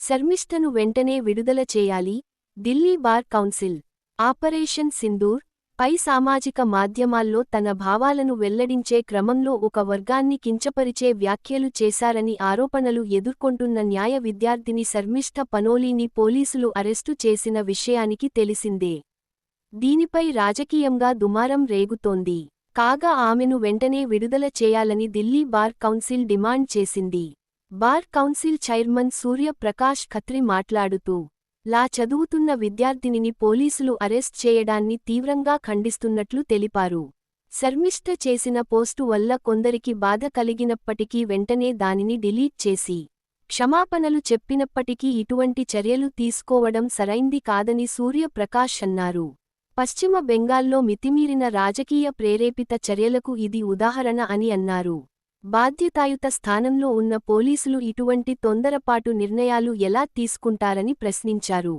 శర్మిష్ఠను వెంటనే విడుదల చేయాలి. Delhi bar council operation Sindoor పై సామాజిక మాధ్యమాల్లో తన భావాలను వెల్లడించే క్రమంలో ఒక వర్గాన్ని కించపరిచే వ్యాఖ్యలు చేశారని ఆరోపణలు ఎదుర్కొంటున్న న్యాయ విద్యార్థిని శర్మిష్ఠ పనోలీని పోలీసులు అరెస్టు చేసిన విషయానికి తెలిసిందే. దీనిపై రాజకీయంగా దుమారం రేగుతోంది. కాగా ఆమెను వెంటనే విడుదల చేయాలని ఢిల్లీ బార్ కౌన్సిల్ డిమాండ్ చేసింది. బార్ కౌన్సిల్ చైర్మన్ సూర్య ప్రకాష్ ఖత్రి మాట్లాడుతూ, లా చదువుతున్న విద్యార్థినిని పోలీసులు అరెస్ట్ చేయడాన్ని తీవ్రంగా ఖండిస్తున్నట్లు తెలిపారు. శర్మిష్ఠ చేసిన పోస్టు వల్ల కొందరికి బాధ కలిగినప్పటికీ వెంటనే దానిని డిలీట్ చేసి క్షమాపణలు చెప్పినప్పటికీ ఇటువంటి చర్యలు తీసుకోవడం సరైంది కాదని సూర్య ప్రకాష్ అన్నారు. పశ్చిమ బెంగాల్లో మితిమీరిన రాజకీయ ప్రేరేపిత చర్యలకు ఇది ఉదాహరణ అని అన్నారు. బాధ్యతాయుత స్థానంలో ఉన్న పోలీసులు ఇటువంటి తొందరపాటు నిర్ణయాలు ఎలా తీసుకుంటారని ప్రశ్నించారు.